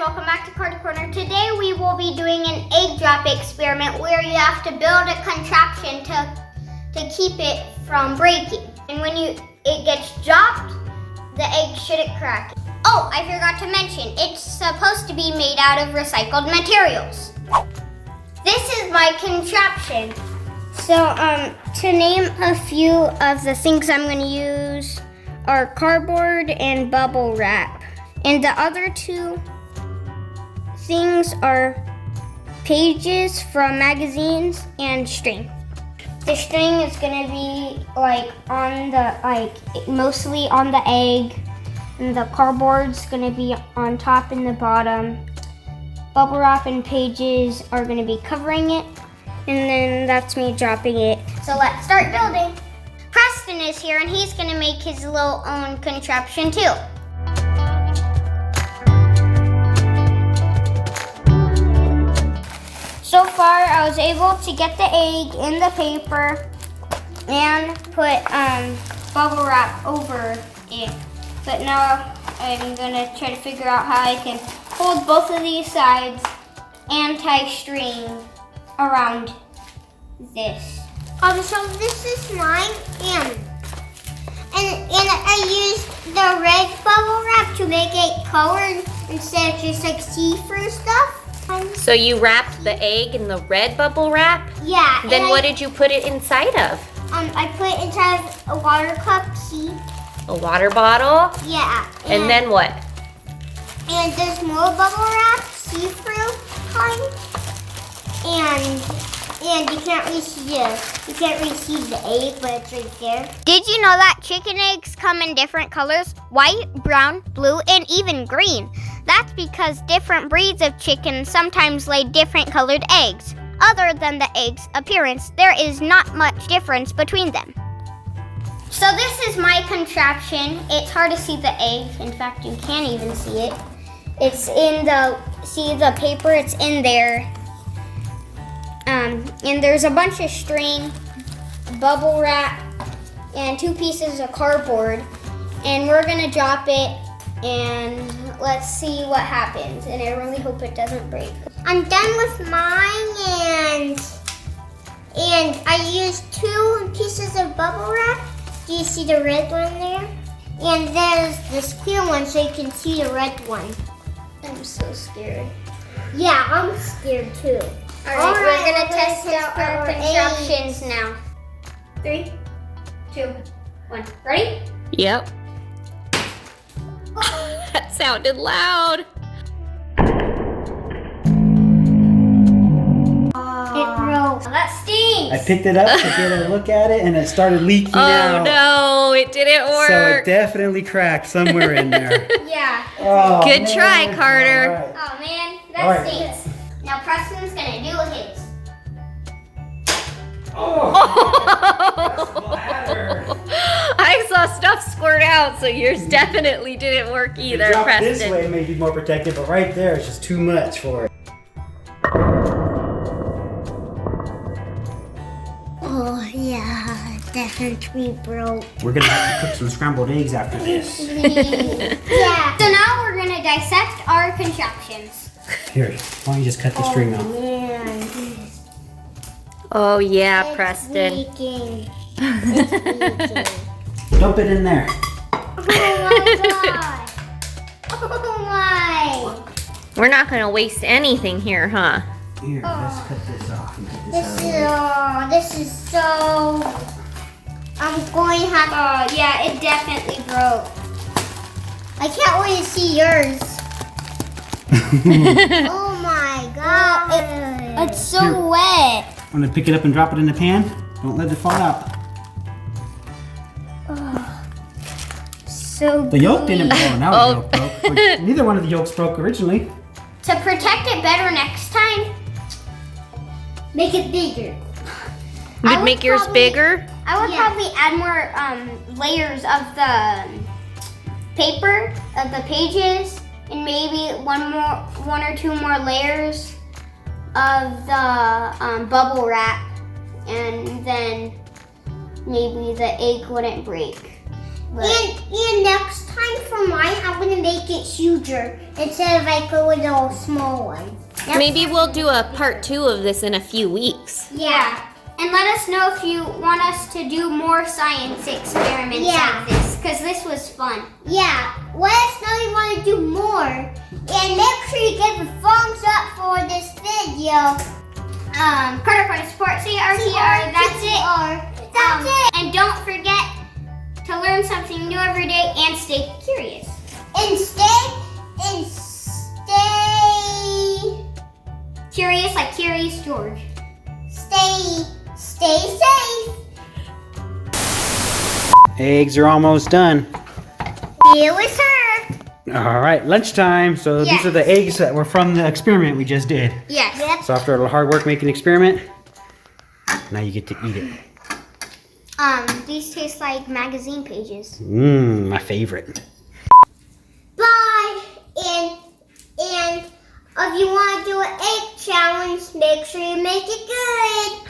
welcome back to Card Corner. Today we will be doing an egg drop experiment where you have to build a contraption to keep it from breaking. And when it gets dropped, the egg shouldn't crack. Oh, I forgot to mention, it's supposed to be made out of recycled materials. This is my contraption. So, to name a few of the things I'm going to use are cardboard and bubble wrap. And the other two things are pages from magazines and string. The string is going to be mostly on the egg, and the cardboard's going to be on top and the bottom. Bubble wrap and pages are going to be covering it, and then that's me dropping it. So let's start building. Preston is here, and he's going to make his little own contraption too. So far, I was able to get the egg in the paper and put bubble wrap over it. But now I'm gonna try to figure out how I can hold both of these sides and tie string around this. So this is mine, and I used the red bubble wrap to make it colored instead of just like see-through stuff. So you wrapped the egg in the red bubble wrap? Yeah. Then what did you put it inside of? I put it inside of a water cup, see? A water bottle? Yeah. And then what? And there's more bubble wrap, see-through kind. And you can't really see the egg, but it's right there. Did you know that chicken eggs come in different colors? White, brown, blue, and even green. That's because different breeds of chicken sometimes lay different colored eggs. Other than the egg's appearance, there is not much difference between them. So this is my contraption. It's hard to see the egg. In fact, you can't even see it. It's in the paper, it's in there. And there's a bunch of string, bubble wrap, and 2 pieces of cardboard. And we're gonna drop it, and let's see what happens. And I really hope it doesn't break. I'm done with mine, and I used 2 pieces of bubble wrap. Do you see the red one there? And there's this clear one, so you can see the red one. I'm so scared. Yeah, I'm scared too. All right, we're gonna test out our contraptions now. 3, 2, 1. Ready? Yep. That sounded loud. It broke. That stinks. I picked it up to get a look at it, and it started leaking out. Oh no, it didn't work. So it definitely cracked somewhere in there. Yeah. Oh, Good man. try, Carter. All right. Oh man, that All right. stinks. Now Preston's gonna do his. Oh, I saw stuff squirt out, so yours definitely didn't work either, Drop Preston. this way may be more protected, but right there is just too much for it. Oh yeah, definitely broke. We're gonna have to cook some scrambled eggs after this. Yeah. So now we're gonna dissect our contraptions. Here, why don't you just cut the string off? Man. Oh yeah, It's Preston. leaking. It's leaking. Dump it in there. Oh my god. Oh my. We're not gonna waste anything here, huh? Here, let's cut this off and get this out. This is so. I'm going to have. Oh yeah, it definitely broke. I can't wait to see yours. Oh my god. It's so Here. wet. I'm gonna pick it up and drop it in the pan. Don't let it fall out. So The yolk didn't gooey. blow, now the yolk broke. Neither one of the yolks broke originally. To protect it better next time, make it bigger. You would make yours bigger? I would probably add more layers of the paper, of the pages, and maybe one or two more layers of the bubble wrap, and then maybe the egg wouldn't break. And next time for mine, I'm gonna make it huger instead of like a little small one. Maybe we'll do a part 2 of this in a few weeks. Yeah. And let us know if you want us to do more science experiments like this, because this was fun. Yeah. Let us know you want to do more. And make sure you give a thumbs up for this video. Carter support CRTR, that's it. That's it. And don't forget to learn something new every day and stay curious. And stay Curious like Curious George. stay safe. Eggs are almost done. It was served. All right, lunchtime. So these are the eggs that were from the experiment we just did. Yes. Yep. So after a little hard work making an experiment, now you get to eat it. These taste like magazine pages. Mmm, my favorite. Bye. And if you want to do an egg challenge, make sure you make it good.